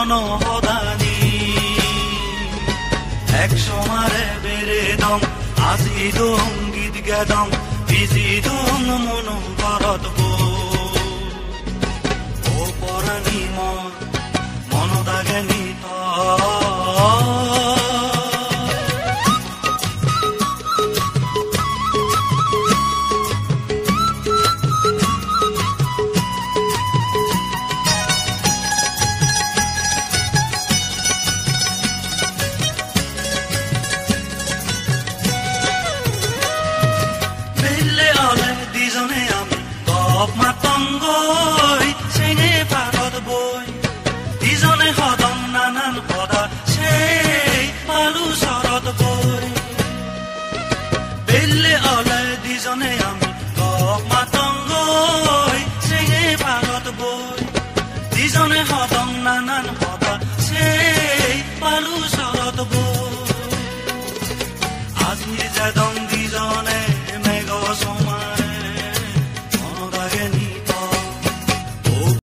মন হদানি এক সমারে বেড়ে দম আজি দম গীত গেদম বিজি দম মন ঘরত ও পরাণী মন দাগেনি মাতঙ্গই চেঙে পাৰত বৈ ইজনে সদম নানান সদা সেই পালো চৰত বৈ বেলে অলে দিজনে আমি মাতঙ্গই চেঙে পাৰত বৈ ইজনে সদম নানান সদা সেই পালো